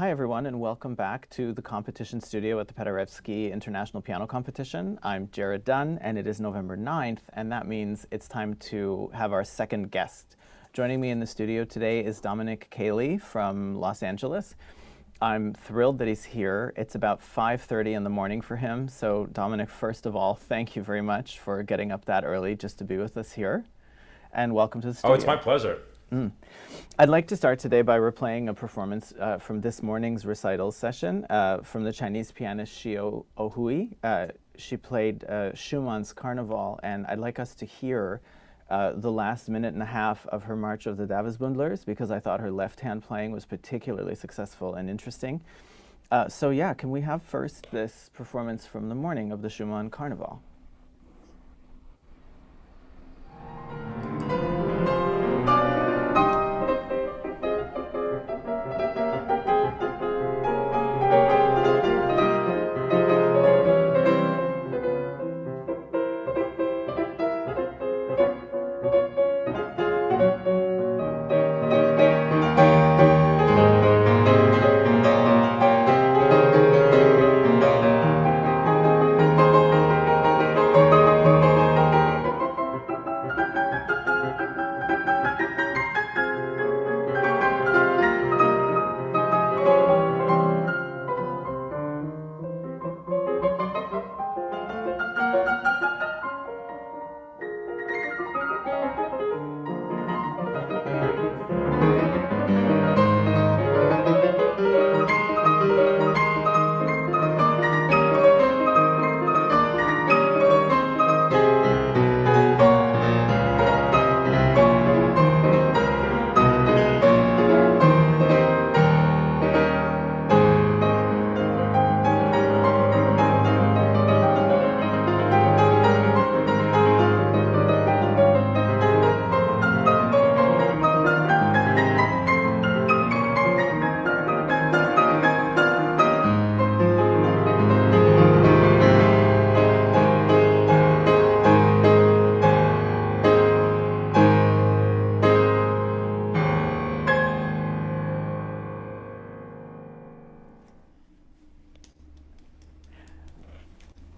Hi, everyone, and welcome back to the competition studio at the Paderewski International Piano Competition. I'm Jared Dunn, and it is November 9th, and that means it's time to have our second guest. Joining me in the studio today is Dominic Cheli from Los Angeles. I'm thrilled that he's here. It's about 5:30 in the morning for him. So, Dominic, first of all, thank you very much for getting up that early just to be with us here. And welcome to the studio. Oh, it's my pleasure. I'd like to start today by replaying a performance from this morning's recital session from the Chinese pianist Shio Ohui. She played Schumann's Carnival, and I'd like us to hear the last minute and a half of her March of the Davisbündlers, because I thought her left-hand playing was particularly successful and interesting. So yeah, can we have first this performance from the morning of the Schumann Carnival?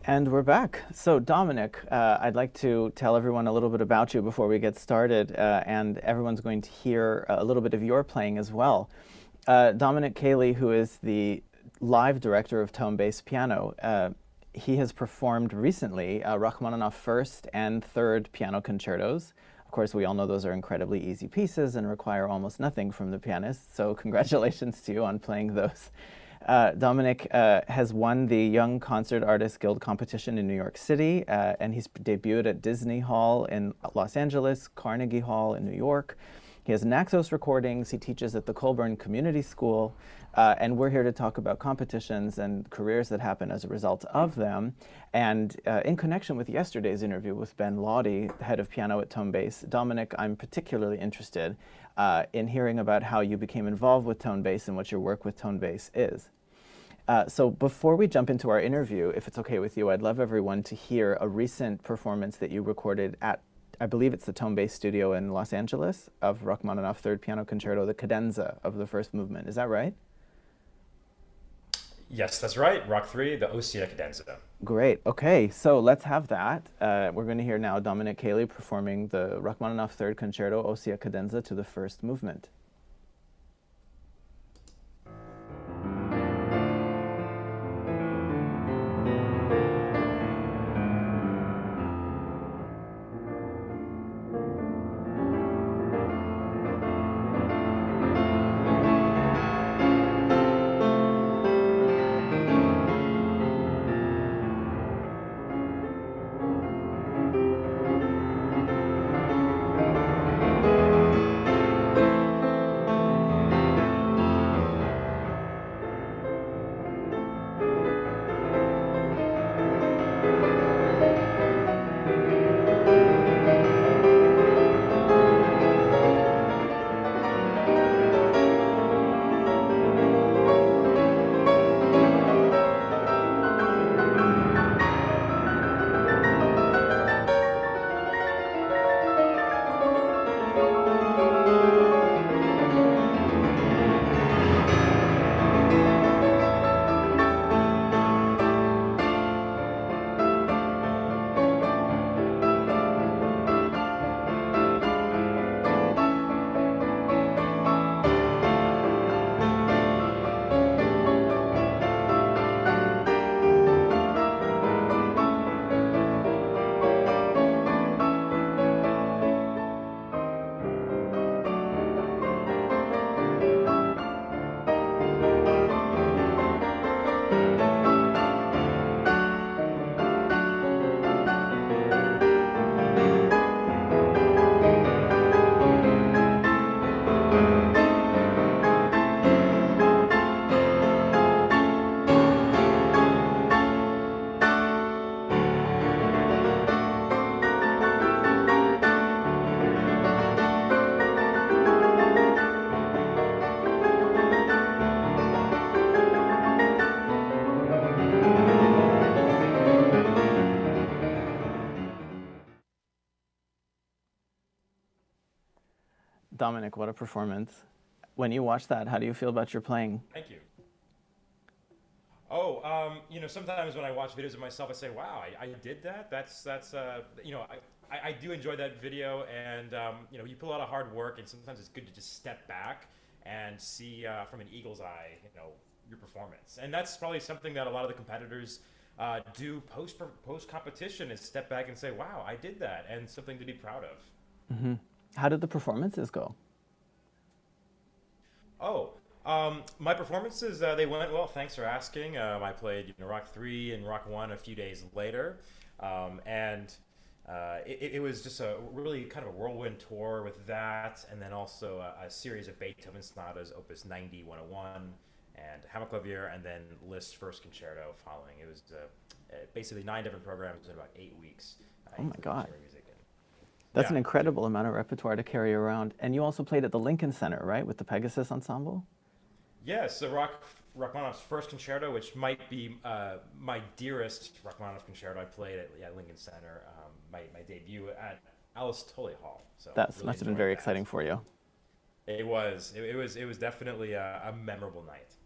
And we're back. So Dominic, I'd like to tell everyone a little bit about you before we get started, and everyone's going to hear a little bit of your playing as well. Dominic Cheli, who is the live director of Tonebase Piano, he has performed recently Rachmaninoff First and Third piano concertos. Of course, we all know those are incredibly easy pieces and require almost nothing from the pianist, so congratulations to you on playing those. Dominic has won the Young Concert Artists Guild competition in New York City, and he's debuted at Disney Hall in Los Angeles, Carnegie Hall in New York. He has Naxos recordings. He teaches at the Colburn Community School, and we're here to talk about competitions and careers that happen as a result of them. And in connection with yesterday's interview with Ben Lawdy, the head of piano at Tonebase, Dominic, I'm particularly interested in hearing about how you became involved with Tonebase and what your work with Tonebase is. So before we jump into our interview, if it's okay with you, I'd love everyone to hear a recent performance that you recorded at, I believe it's the Tonebase studio in Los Angeles, of Rachmaninoff Third Piano Concerto, the cadenza of the first movement. Is that right? Yes, that's right. Rock 3, the Ossia cadenza. Great. Okay, so let's have that. We're going to hear now Dominic Cheli performing the Rachmaninoff Third Concerto, Ossia cadenza to the first movement. Dominic, what a performance. When you watch that, how do you feel about your playing? Thank you. Oh, sometimes when I watch videos of myself, I say, "Wow, I did that." I do enjoy that video, and you put a lot of hard work, and sometimes it's good to just step back and see from an eagle's eye, your performance. And that's probably something that a lot of the competitors do post competition is step back and say, "Wow, I did that," and something to be proud of. How did the performances go? Oh, my performances, they went well. Thanks for asking. I played Rock 3 and Rock 1 a few days later. And it was just a really kind of a whirlwind tour with that. And then also a series of Beethoven sonatas, Opus 90, 101, and Hammerklavier, and then Liszt First Concerto following. It was basically 9 different programs in about 8 weeks. Oh my God. Music. That's an incredible amount of repertoire to carry around. And you also played at the Lincoln Center, right, with the Pegasus Ensemble? Yes, so Rachmaninoff's First Concerto, which might be my dearest Rachmaninoff concerto. I played at Lincoln Center, my debut at Alice Tully Hall. So That really must have been enjoyed very that. exciting for you. It was. It was definitely a memorable night.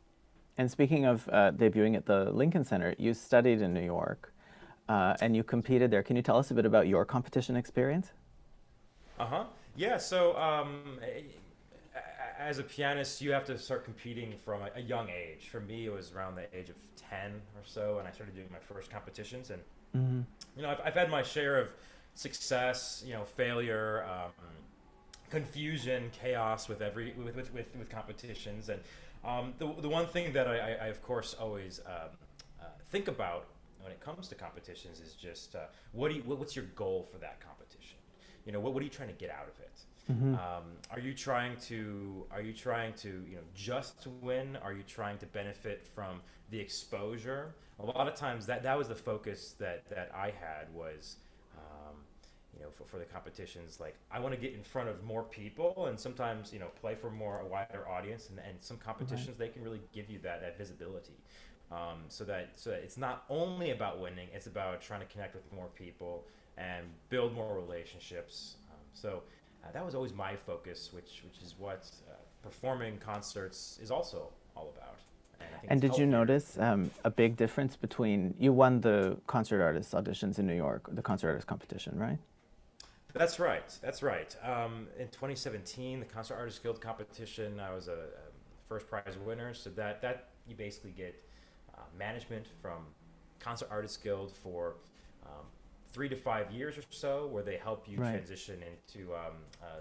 And speaking of debuting at the Lincoln Center, you studied in New York and you competed there. Can you tell us a bit about your competition experience? Yeah. So as a pianist, you have to start competing from a young age. For me, it was around the age of 10 or so, and I started doing my first competitions. And I've had my share of success, failure, confusion, chaos with with competitions. And the one thing that I of course always think about when it comes to competitions is just what's your goal for that competition? What are you trying to get out of it? Are you trying to just win? Are you trying to benefit from the exposure? A lot of times that was the focus that I had was for the competitions. Like, I want to get in front of more people, and sometimes play for a wider audience, and some competitions they can really give you that visibility. So that it's not only about winning, it's about trying to connect with more people and build more relationships. That was always my focus, which is what performing concerts is also all about. And did you notice a big difference between, you won the concert artist auditions in New York, the concert artist competition, right? That's right. In 2017, the Concert Artists Guild competition, I was a first prize winner. So that you basically get management from Concert Artists Guild for 3 to 5 years or so, where they help you transition into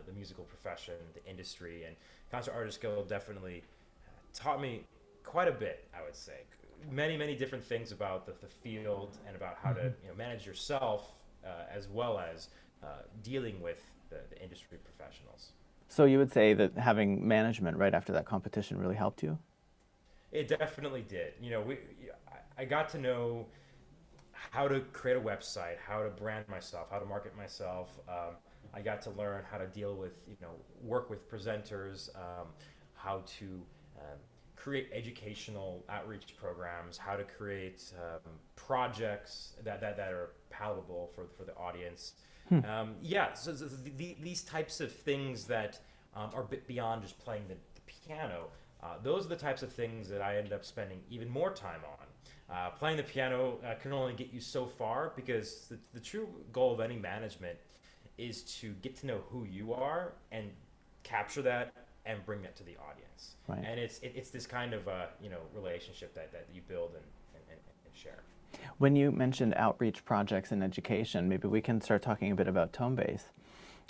the musical profession, the industry. And Concert Artists Guild definitely taught me quite a bit, I would say. Many different things about the field and about how to manage yourself as well as dealing with the industry professionals. So you would say that having management right after that competition really helped you? It definitely did. I got to know how to create a website, how to brand myself, how to market myself. I got to learn how to deal with, work with presenters, how to create educational outreach programs, how to create projects that are palatable for the audience. So these types of things that are a bit beyond just playing the piano, those are the types of things that I ended up spending even more time on. Playing the piano can only get you so far, because the true goal of any management is to get to know who you are and capture that and bring that to the audience. Right. And it's this kind of relationship that you build and share. When you mentioned outreach projects in education, maybe we can start talking a bit about Tonebase.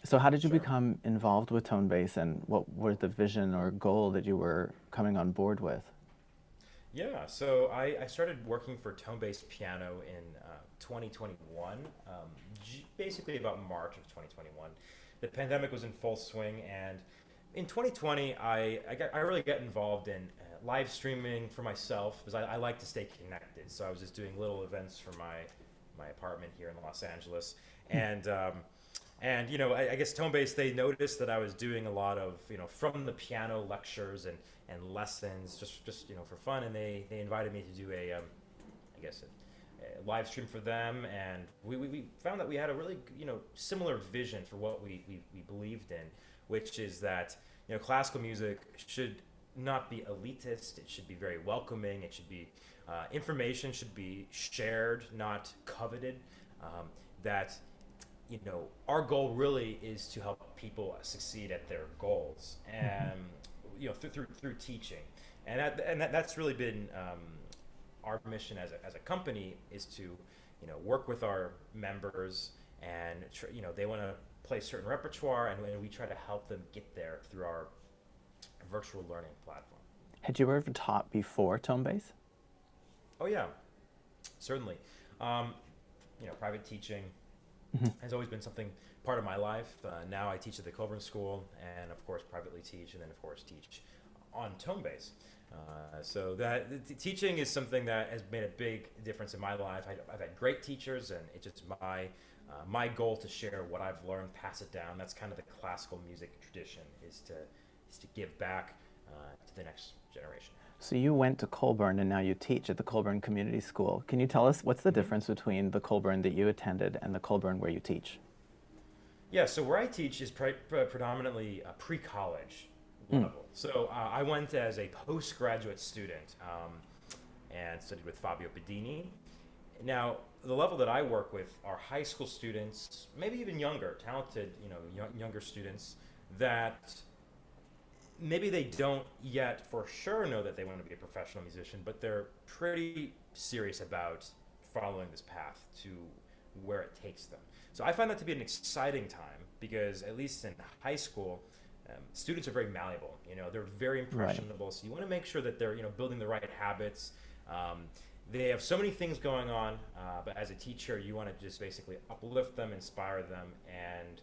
So how did you become involved with Tonebase, and what were the vision or goal that you were coming on board with? Yeah, so I started working for Tonebase Piano in 2021, basically about March of 2021. The pandemic was in full swing, and in 2020, I really got involved in live streaming for myself, because I like to stay connected. So I was just doing little events for my apartment here in Los Angeles, and I guess Tonebase, they noticed that I was doing a lot of from the piano lectures and lessons just for fun, and they invited me to do a live stream for them, and we found that we had a really similar vision for what we believed in, which is that classical music should not be elitist. It should be very welcoming. It should be information should be shared, not coveted. That our goal really is to help people succeed at their goals, and through teaching, and that's really been our mission as a company, is to work with our members, and they want to play certain repertoire, and we try to help them get there through our virtual learning platform. Had you ever taught before Tonebase? Oh yeah, certainly. Private teaching has always been something part of my life. Now I teach at the Colburn School, and of course privately teach, and then of course teach on Tonebase. So that teaching is something that has made a big difference in my life. I've had great teachers, and it's just my goal to share what I've learned, pass it down. That's kind of the classical music tradition, is to give back to the next generation. So you went to Colburn, and now you teach at the Colburn Community School. Can you tell us what's the difference between the Colburn that you attended and the Colburn where you teach? Yeah, so where I teach is predominantly pre-college level. So I went as a postgraduate student and studied with Fabio Bedini. Now, the level that I work with are high school students, maybe even younger, talented, younger students that maybe they don't yet for sure know that they want to be a professional musician, but they're pretty serious about following this path to where it takes them. So I find that to be an exciting time, because at least in high school, students are very malleable. They're very impressionable. Right. So you want to make sure that they're building the right habits. They have so many things going on, but as a teacher, you want to just basically uplift them, inspire them, and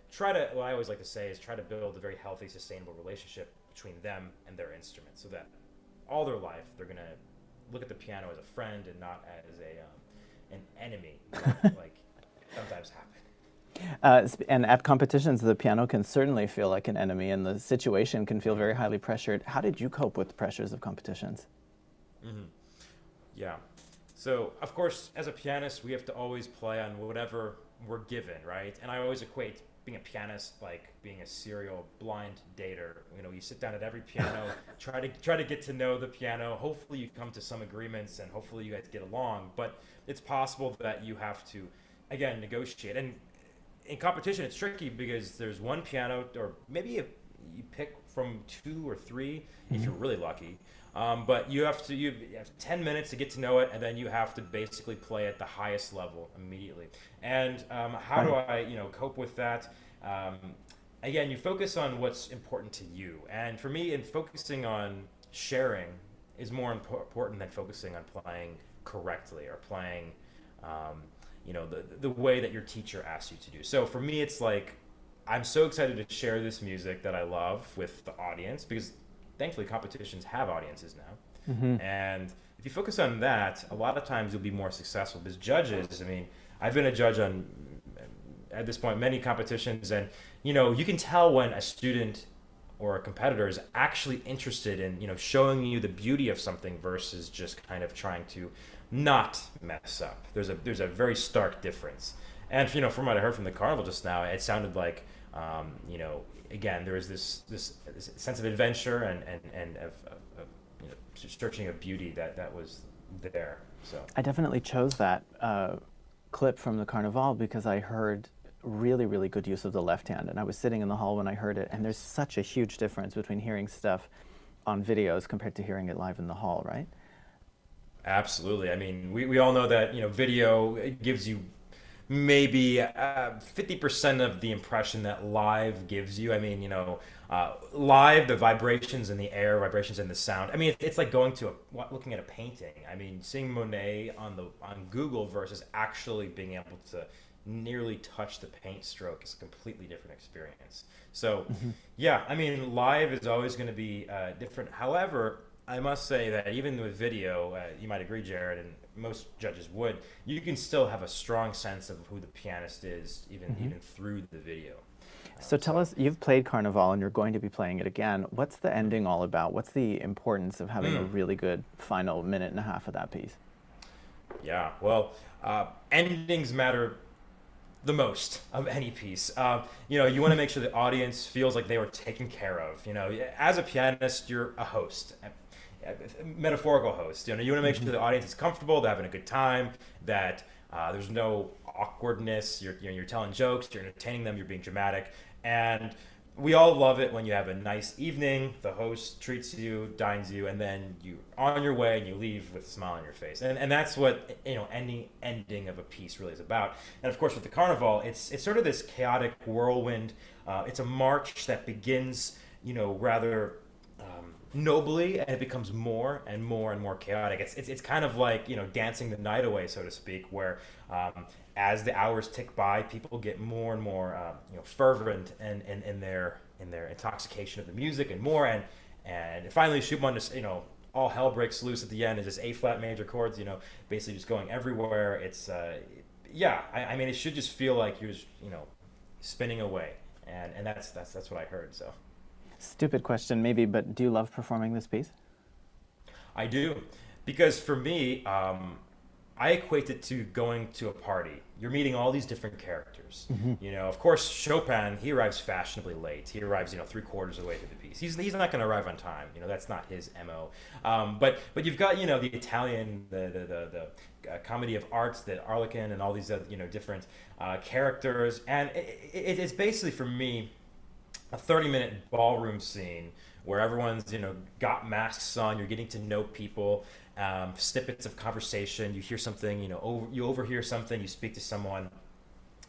try to, what I always like to say is try to build a very healthy, sustainable relationship between them and their instrument, so that all their life they're going to look at the piano as a friend and not as an enemy, like sometimes happen. And at competitions, the piano can certainly feel like an enemy, and the situation can feel very highly pressured. How did you cope with the pressures of competitions? Mm-hmm. Yeah. So, of course, as a pianist, we have to always play on whatever we're given, right? And I always equate being a pianist like being a serial blind dater. You sit down at every piano, try to get to know the piano. Hopefully you come to some agreements, and hopefully you guys get along. But it's possible that you have to, again, negotiate. And in competition, it's tricky because there's one piano, or maybe you pick from 2 or 3 if you're really lucky. But you have 10 minutes to get to know it, and then you have to basically play at the highest level immediately. And how do I, cope with that? Again, you focus on what's important to you. And for me, in focusing on sharing is more important than focusing on playing correctly or playing, the way that your teacher asks you to do. So for me, it's like, I'm so excited to share this music that I love with the audience, because thankfully competitions have audiences now. Mm-hmm. And if you focus on that, a lot of times you'll be more successful, because judges, I've been a judge on, at this point, many competitions, and you can tell when a student or a competitor is actually interested in showing you the beauty of something versus just kind of trying to not mess up. There's a very stark difference. And from what I heard from the carnival just now, it sounded like again, there is this sense of adventure and of searching of beauty that was there. So I definitely chose that clip from the Carnival because I heard really, really good use of the left hand, and I was sitting in the hall when I heard it, and there's such a huge difference between hearing stuff on videos compared to hearing it live in the hall, right? Absolutely. We all know that video, it gives you maybe 50% of the impression that live gives you. Live, the vibrations in the air, vibrations in the sound. It's like going to looking at a painting. Seeing Monet on Google versus actually being able to nearly touch the paint stroke is a completely different experience. So, yeah, live is always going to be different. However, I must say that even with video, you might agree, Jared, and most judges would, you can still have a strong sense of who the pianist is, even through the video. So tell us, you've played Carnival and you're going to be playing it again. What's the ending all about? What's the importance of having a really good final minute and a half of that piece? Yeah, well, endings matter the most of any piece. You know, you want to make sure the audience feels like they were taken care of. You know, as a pianist, you're a host, a metaphorical host. You know, you want to make sure the audience is comfortable, they're having a good time, that there's no awkwardness. You're telling jokes, you're entertaining them, you're being dramatic, and we all love it when you have a nice evening, the host treats you, dines you, and then you're on your way and you leave with a smile on your face. And that's what, you know, any ending of a piece really is about. And of course with the Carnival, it's sort of this chaotic whirlwind. It's a march that begins, you know, rather nobly, and it becomes more and more and more chaotic. It's kind of like, you know, dancing the night away, so to speak, where as the hours tick by, people get more and more you know, fervent in their intoxication of the music and more, and finally Schumann just, you know, all hell breaks loose at the end. It's just A flat major chords, you know, basically just going everywhere. It's yeah, I mean, it should just feel like you're just, you know, spinning away, and that's what I heard. So stupid question maybe, but do you love performing this piece? I do, because for me, I equate it to going to a party. You're meeting all these different characters. You know, of course, Chopin, he arrives fashionably late. He arrives, you know, 3/4 of the way through the piece. He's not going to arrive on time. You know, that's not his MO. But you've got, you know, the Italian, the comedy of arts, the Arlequin, and all these other, you know, different characters. And it's basically, for me, a 30-minute ballroom scene where everyone's, you know, got masks on. You're getting to know people. Snippets of conversation. You hear something, you know, you overhear something. You speak to someone.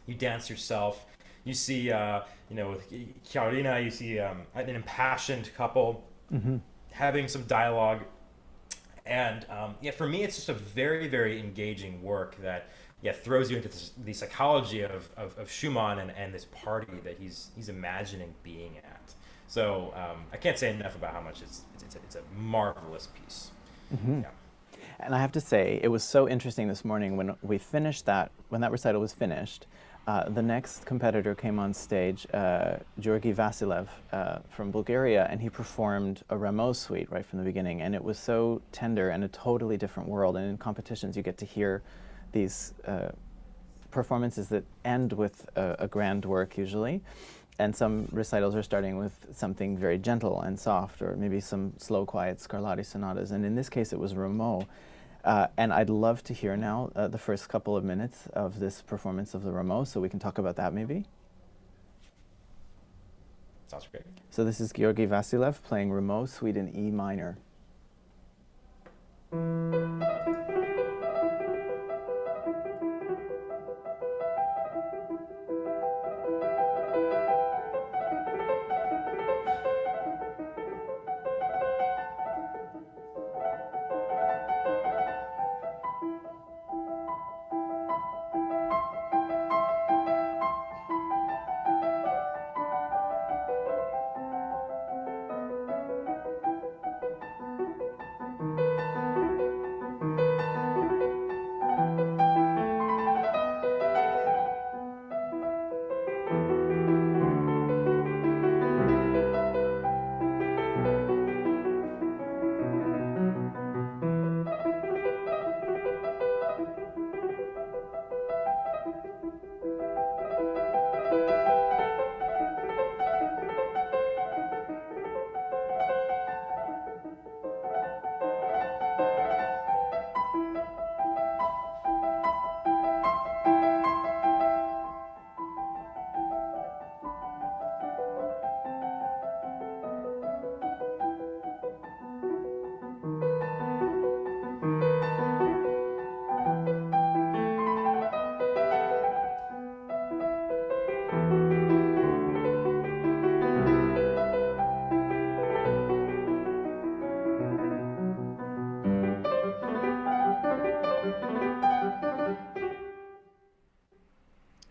You dance yourself. You see, you know, with Chiarina, you see an impassioned couple having some dialogue. And yeah, for me, it's just a very, very engaging work that, yeah, throws you into the psychology of Schumann and this party that he's imagining being at. So I can't say enough about how much it's a marvelous piece. Yeah. And I have to say, it was so interesting this morning when we finished that, when that recital was finished, the next competitor came on stage, Georgi Vasilev from Bulgaria, and he performed a Rameau suite right from the beginning, and it was so tender and a totally different world. And in competitions, you get to hear these performances that end with a grand work usually, and some recitals are starting with something very gentle and soft, or maybe some slow, quiet Scarlatti sonatas, and in this case it was Rameau. And I'd love to hear now the first couple of minutes of this performance of the Rameau, so we can talk about that maybe. Sounds great. So this is Georgi Vasilev playing Rameau Suite in E minor.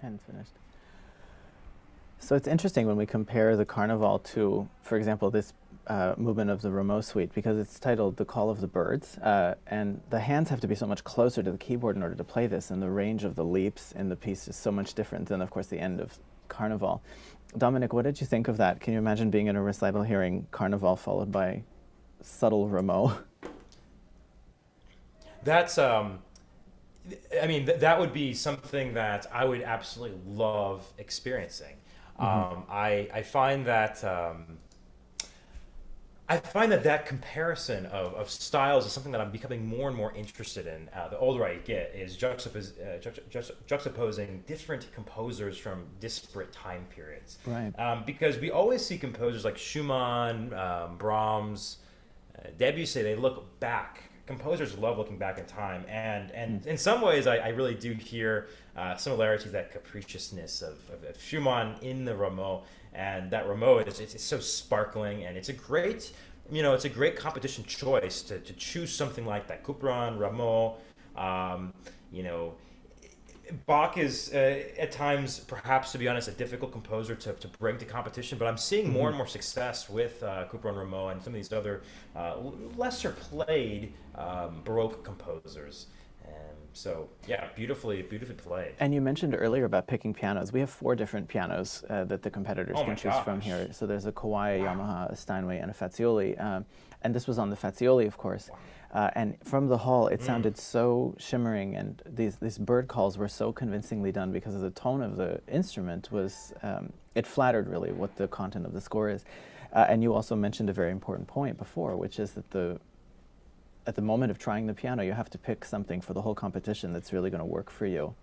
And finished. So it's interesting when we compare the Carnival to, for example, this movement of the Rameau suite, because it's titled The Call of the Birds, and the hands have to be so much closer to the keyboard in order to play this, and the range of the leaps in the piece is so much different than, of course, the end of Carnival. Dominic, what did you think of that? Can you imagine being in a recital hearing Carnival followed by subtle Rameau? That's I mean, that would be something that I would absolutely love experiencing. I find that that comparison of styles is something that I'm becoming more and more interested in. The older I get, is juxtaposing different composers from disparate time periods. Right. Because we always see composers like Schumann, Brahms, Debussy. They look back. Composers love looking back in time, and in some ways, I really do hear similarities, that capriciousness of Schumann in the Rameau. And that Rameau it's so sparkling, and it's a great, it's a great competition choice to choose something like that. Couperin, Rameau, Bach is at times, perhaps, to be honest, a difficult composer to bring to competition, but I'm seeing more and more success with Couperin, Rameau, and some of these other lesser played Baroque composers. So yeah, beautifully played. And you mentioned earlier about picking pianos. We have 4 different pianos that the competitors can choose from here. So there's a Kawai, a Yamaha, a Steinway, and a Fazioli. And this was on the Fazioli, of course. And from the hall, it sounded so shimmering, and these bird calls were so convincingly done because of the tone of the instrument. It flattered really what the content of the score is. And you also mentioned a very important point before, which is that at the moment of trying the piano, you have to pick something for the whole competition that's really going to work for you.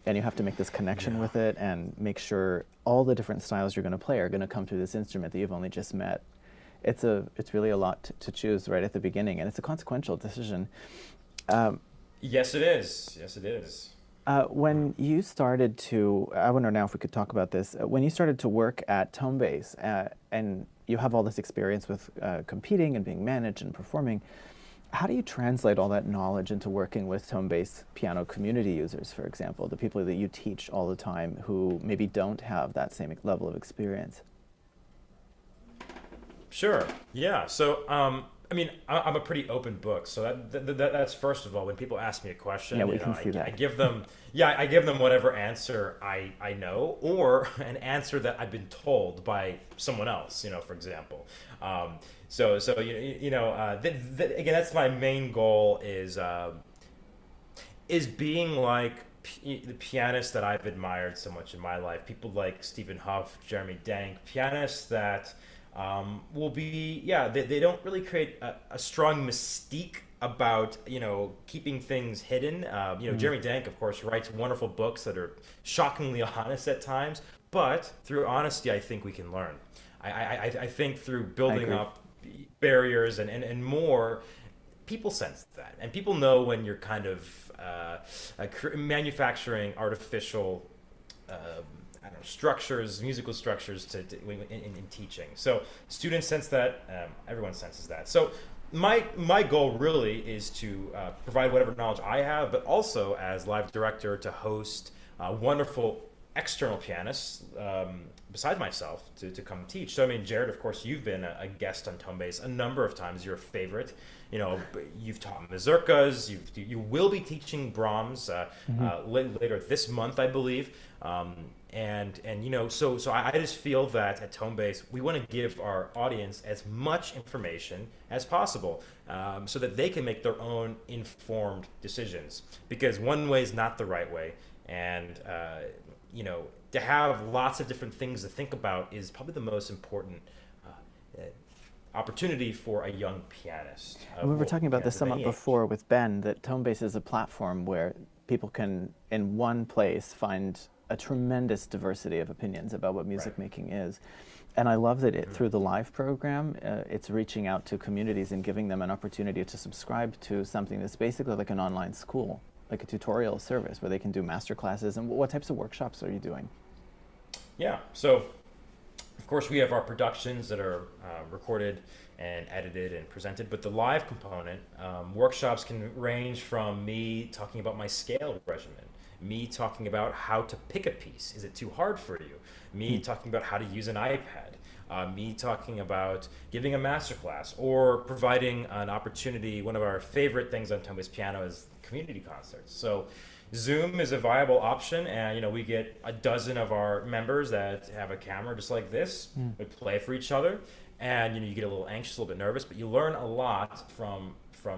And you have to make this connection with it and make sure all the different styles you're going to play are going to come through this instrument that you've only just met. It's really a lot to choose right at the beginning, and it's a consequential decision. Yes, it is. Yes, it is. When you started to, I wonder now if we could talk about this, when you started to work at Tonebase, and you have all this experience with competing and being managed and performing, how do you translate all that knowledge into working with Tonebase piano community users, for example, the people that you teach all the time who maybe don't have that same level of experience? Sure. Yeah. So, I mean, I'm a pretty open book. So that's first of all, when people ask me a question, yeah, we can see that. I give them whatever answer I know, or an answer that I've been told by someone else. For example. Again, that's my main goal is being like the pianists that I've admired so much in my life. People like Stephen Huff, Jeremy Dank, pianists that will be, they don't really create a strong mystique about, keeping things hidden. Jeremy Dank, of course, writes wonderful books that are shockingly honest at times, but through honesty, I think we can learn. I think through building up barriers and more, people sense that, and people know when you're kind of manufacturing artificial structures, musical structures in teaching. So students sense that, everyone senses that. So my goal really is to provide whatever knowledge I have, but also as live director to host wonderful external pianists besides myself to come teach. So I mean, Jared, of course, you've been a guest on Tonebase a number of times. You're a favorite. You've taught mazurkas. You will be teaching Brahms later this month, I believe. So I just feel that at Tonebase we want to give our audience as much information as possible, so that they can make their own informed decisions. Because one way is not the right way, and to have lots of different things to think about is probably the most important opportunity for a young pianist. We were talking about this somewhat before with Ben, that Tonebase is a platform where people can, in one place, find a tremendous diversity of opinions about what music making is. And I love that through the live program, it's reaching out to communities and giving them an opportunity to subscribe to something that's basically like an online school, like a tutorial service where they can do master classes. And what types of workshops are you doing? Yeah, so of course we have our productions that are recorded and edited and presented, but the live component, workshops can range from me talking about my scale regimen, me talking about how to pick a piece, is it too hard for you, me talking about how to use an iPad, me talking about giving a masterclass, or providing an opportunity. One of our favorite things on Tonebase Piano is community concerts. So Zoom is a viable option, and we get a dozen of our members that have a camera just like this. We play for each other, and you get a little anxious, a little bit nervous, but you learn a lot from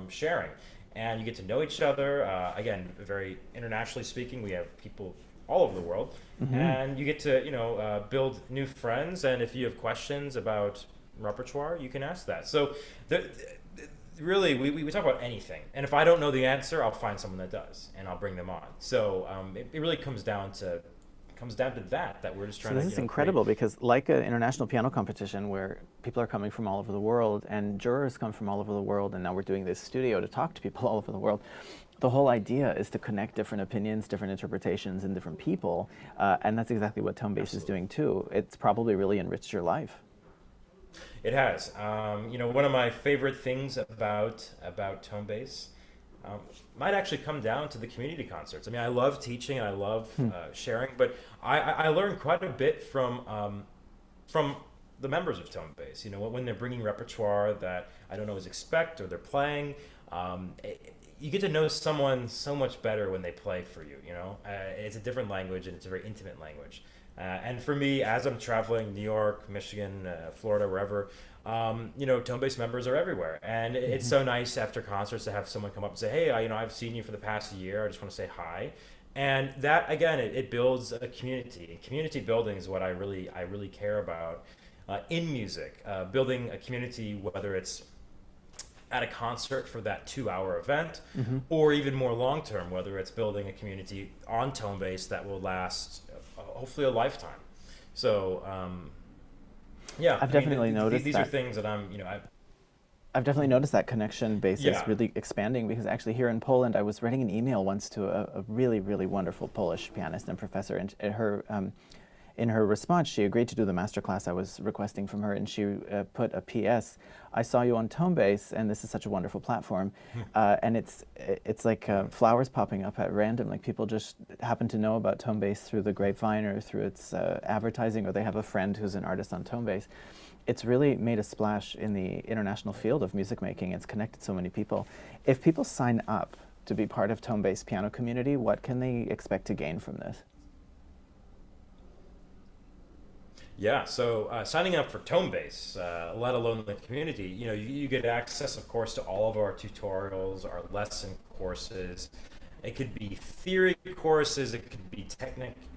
sharing. and you get to know each other. Again, very internationally speaking, we have people all over the world, and you get to build new friends. And if you have questions about repertoire, you can ask that. So really, we talk about anything, and if I don't know the answer, I'll find someone that does, and I'll bring them on. So it really comes down to that we're just trying to. So this is incredible because, like an international piano competition where people are coming from all over the world and jurors come from all over the world, and now we're doing this studio to talk to people all over the world. The whole idea is to connect different opinions, different interpretations, and different people, and that's exactly what Tonebase is doing too. It's probably really enriched your life. It has. One of my favorite things about Tonebase might actually come down to the community concerts. I mean, I love teaching and I love sharing, but I learned quite a bit from the members of Tonebase. When they're bringing repertoire that I don't always expect, or they're playing. You get to know someone so much better when they play for you. It's a different language, and it's a very intimate language. And for me, as I'm traveling New York, Michigan, Florida, wherever, Tonebase members are everywhere. And it's so nice after concerts to have someone come up and say, hey, I've seen you for the past year. I just want to say hi. And that, again, it builds a community. And community building is what I really care about in music. Building a community, whether it's at a concert for that 2-hour event, or even more long-term, whether it's building a community on Tonebase that will last hopefully a lifetime. So, I've definitely noticed these that. are things that I've definitely noticed that connection base is really expanding, because actually here in Poland, I was writing an email once to a really, really wonderful Polish pianist and professor, and in her response, she agreed to do the masterclass I was requesting from her, and she put a PS. I saw you on Tonebase, and this is such a wonderful platform. And it's like flowers popping up at random. Like people just happen to know about Tonebase through the grapevine or through its advertising, or they have a friend who's an artist on Tonebase. It's really made a splash in the international field of music making. It's connected so many people. If people sign up to be part of Tonebase piano community, what can they expect to gain from this? Yeah, so signing up for Tonebase, let alone the community, you get access, of course, to all of our tutorials, our lesson courses. It could be theory courses, it could be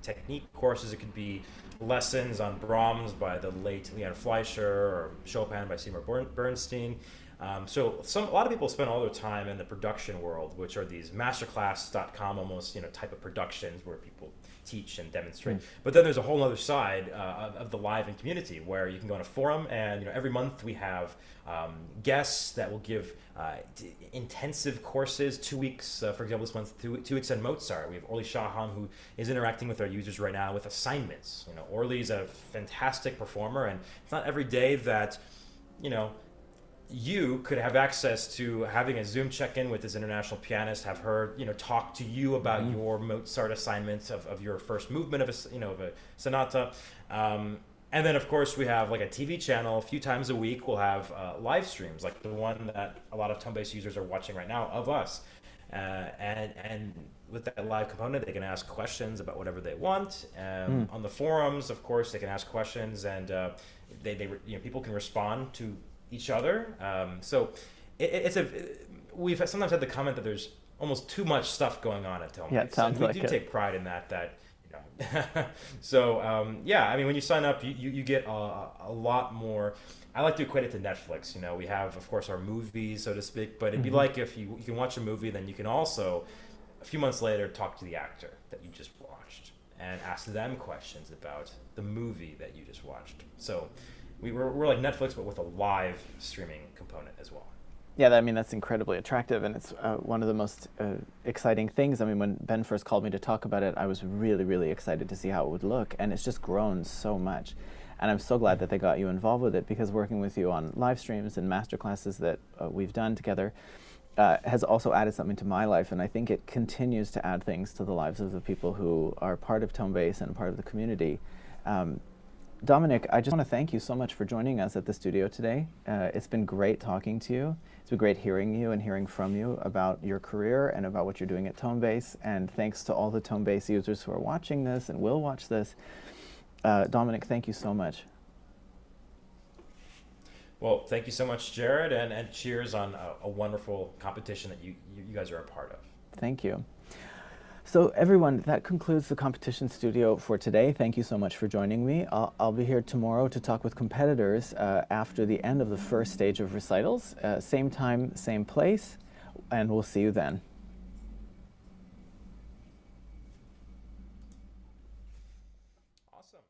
technique courses, it could be lessons on Brahms by the late Leon Fleischer, or Chopin by Seymour Bernstein. So a lot of people spend all their time in the production world, which are these masterclass.com almost type of productions where people teach and demonstrate. But then there's a whole other side of the live and community, where you can go on a forum, and every month we have guests that will give intensive courses. 2 weeks, for example, this month, 2 weeks on Mozart. We have Orly Shahan, who is interacting with our users right now with assignments. Orly's a fantastic performer, and it's not every day that you could have access to having a Zoom check-in with this international pianist, have her, talk to you about your Mozart assignments of your first movement of a sonata. And then, of course, we have like a TV channel. A few times a week, we'll have live streams, like the one that a lot of Tonebase users are watching right now of us. And with that live component, they can ask questions about whatever they want. On the forums, of course, they can ask questions, and people can respond to each other. So we've sometimes had the comment that there's almost too much stuff going on at Tonebase. Yeah, it sounds like it. We do take pride in that. So I mean, when you sign up, you get a lot more. I like to equate it to Netflix. We have, of course, our movies, so to speak, but it'd be like if you can watch a movie, then you can also, a few months later, talk to the actor that you just watched and ask them questions about the movie that you just watched. So we're like Netflix, but with a live streaming component as well. Yeah, I mean, that's incredibly attractive, and it's one of the most exciting things. I mean, when Ben first called me to talk about it, I was really, really excited to see how it would look, and it's just grown so much. And I'm so glad that they got you involved with it, because working with you on live streams and master classes that we've done together has also added something to my life, and I think it continues to add things to the lives of the people who are part of Tonebase and part of the community. Dominic, I just want to thank you so much for joining us at the studio today. It's been great talking to you. It's been great hearing you and hearing from you about your career and about what you're doing at Tonebase. And thanks to all the Tonebase users who are watching this and will watch this. Dominic, thank you so much. Well, thank you so much, Jared, and cheers on a wonderful competition that you guys are a part of. Thank you. So everyone, that concludes the competition studio for today. Thank you so much for joining me. I'll be here tomorrow to talk with competitors after the end of the first stage of recitals. Same time, same place, and we'll see you then. Awesome.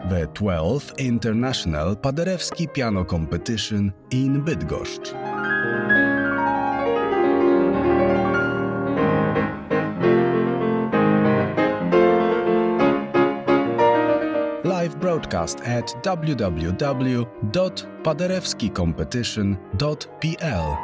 The 12th International Paderewski Piano Competition in Bydgoszcz. Live broadcast at www.paderewskicompetition.pl.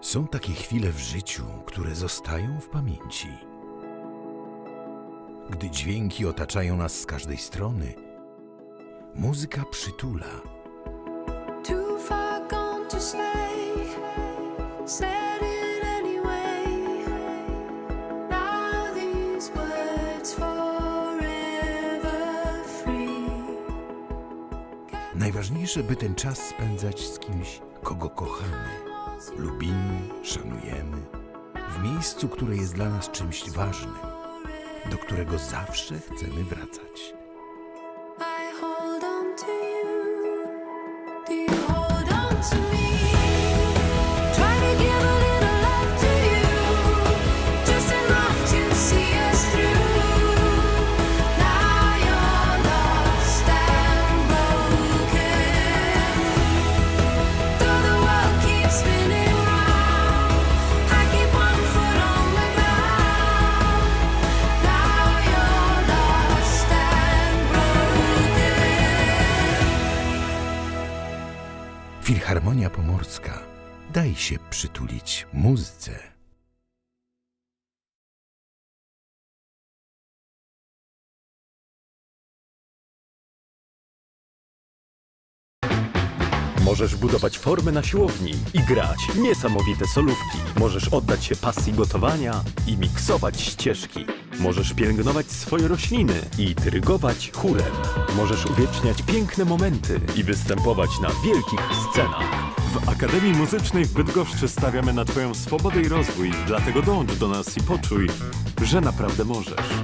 Są takie chwile w życiu, które zostają w pamięci. Gdy dźwięki otaczają nas z każdej strony, muzyka przytula. Too far gone to stay, said it anyway. Now these words forever free. Najważniejsze, by ten czas spędzać z kimś, kogo kochamy, lubimy, szanujemy, w miejscu, które jest dla nas czymś ważnym, do którego zawsze chcemy wracać. I hold on to you. Do you hold on to me? Try to give a little love to you, just enough to see us through. Now you're lost and broken. Though the world keeps spinning round, I keep one foot on the ground. Now you're lost and broken. Filharmonia Pomorska. Daj się przytulić muzyce. Możesz budować formy na siłowni i grać niesamowite solówki. Możesz oddać się pasji gotowania i miksować ścieżki. Możesz pielęgnować swoje rośliny i dyrygować chórem. Możesz uwieczniać piękne momenty i występować na wielkich scenach. W Akademii Muzycznej w Bydgoszczy stawiamy na Twoją swobodę i rozwój, dlatego dołącz do nas i poczuj, że naprawdę możesz.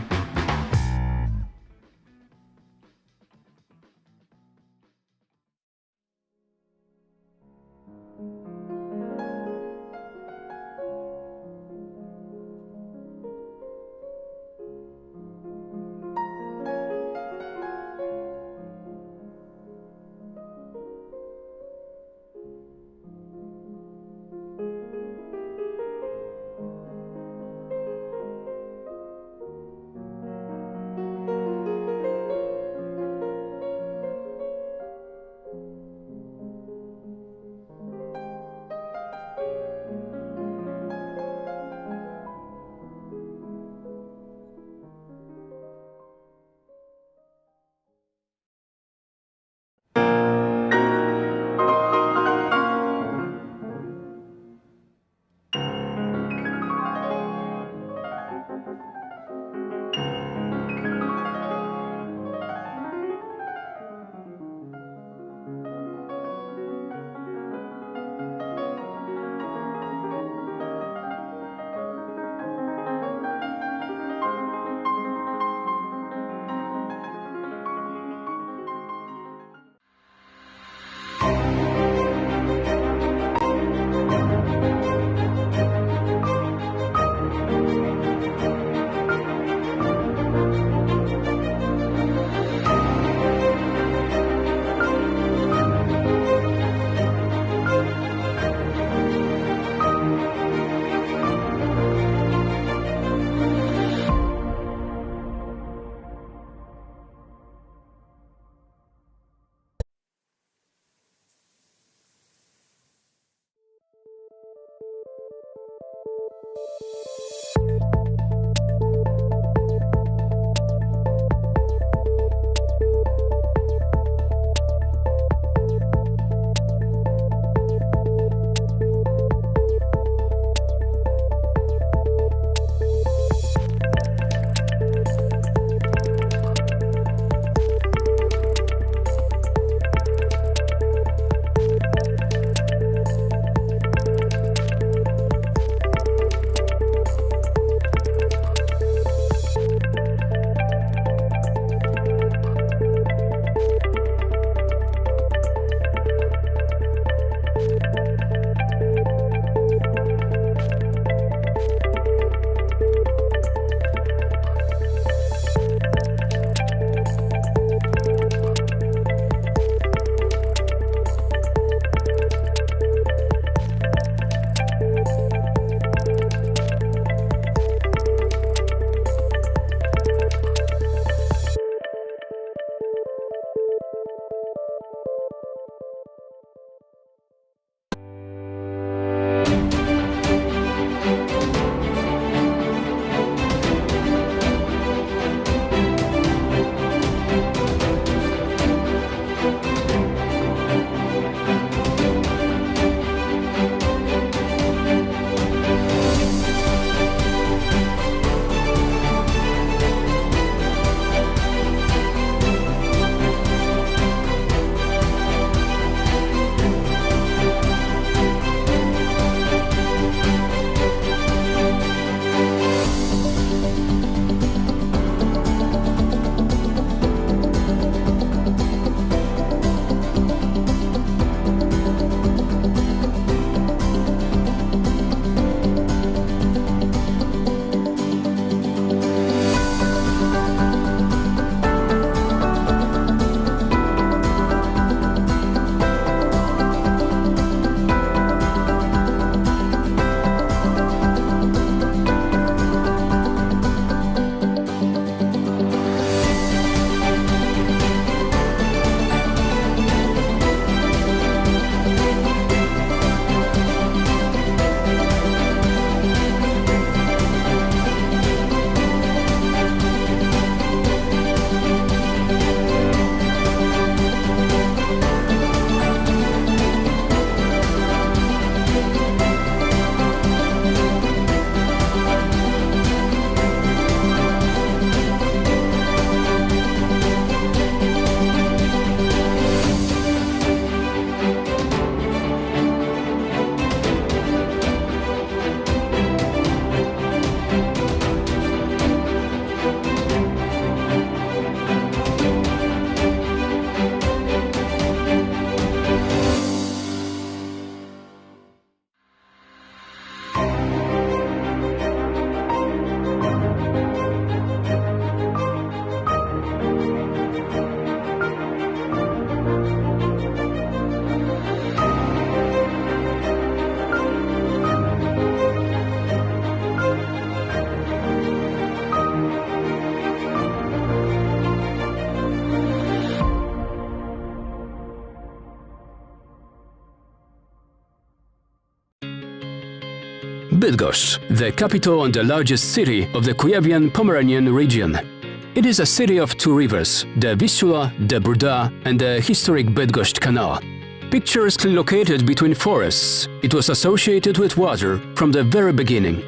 Bydgoszcz, the capital and the largest city of the Kujawian Pomeranian region. It is a city of two rivers, the Vistula, the Duda, and the historic Bydgoszcz Canal. Picturesquely located between forests, it was associated with water from the very beginning.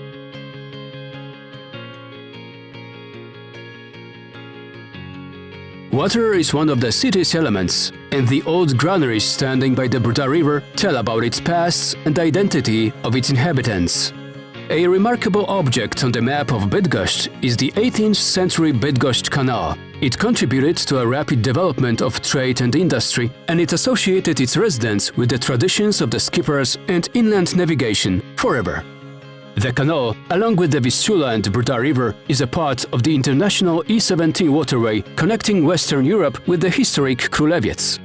Water is one of the city's elements, and the old granaries standing by the Duda River tell about its past and the identity of its inhabitants. A remarkable object on the map of Bydgoszcz is the 18th century Bydgoszcz Canal. It contributed to a rapid development of trade and industry, and it associated its residents with the traditions of the skippers and inland navigation forever. The canal, along with the Vistula and Duda River, is a part of the international E17 waterway connecting Western Europe with the historic Królewiec.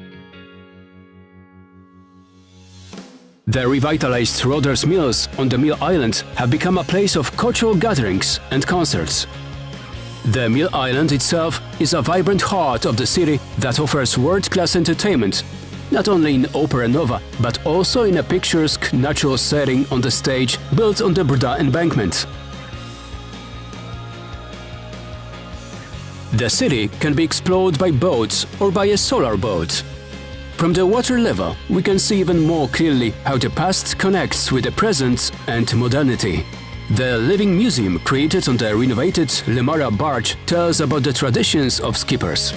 The revitalized Roder's Mills on the Mill Island have become a place of cultural gatherings and concerts. The Mill Island itself is a vibrant heart of the city that offers world-class entertainment, not only in opera nova, but also in a picturesque natural setting on the stage built on the Duda embankment. The city can be explored by boats or by a solar boat. From the water level, we can see even more clearly how the past connects with the present and modernity. The living museum created on the renovated Lemara barge tells about the traditions of skippers.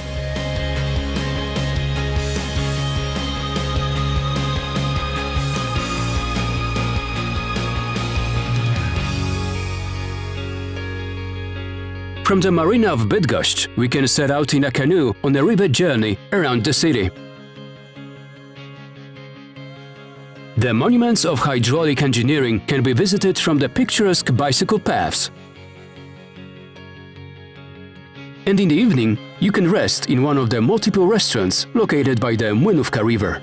From the marina of Bydgoszcz, we can set out in a canoe on a river journey around the city. The monuments of hydraulic engineering can be visited from the picturesque bicycle paths. And in the evening, you can rest in one of the multiple restaurants located by the Młynówka River.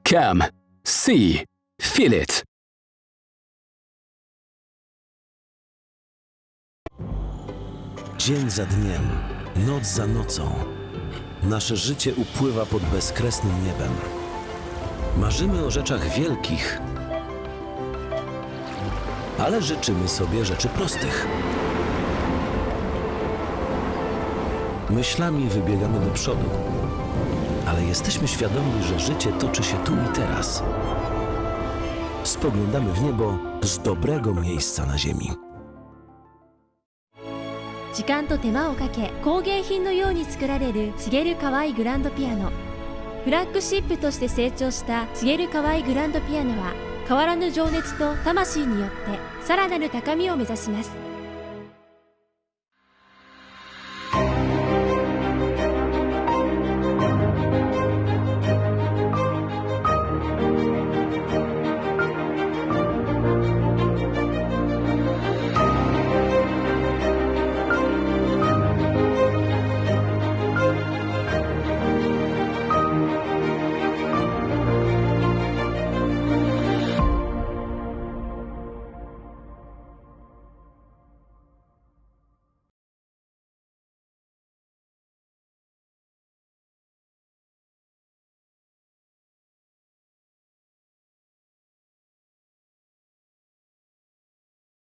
Come, see, feel it. Dzień za dniem, noc za nocą, nasze życie upływa pod bezkresnym niebem. Marzymy o rzeczach wielkich, ale życzymy sobie rzeczy prostych. Myślami wybiegamy do przodu, ale jesteśmy świadomi, że życie toczy się tu i teraz. Spoglądamy w niebo z dobrego miejsca na ziemi. 時間と手間をかけ工芸品のように作られる茂河合グランドピアノ。フラッグシップとして成長した茂河合グランドピアノは変わらぬ情熱と魂によってさらなる高みを目指します。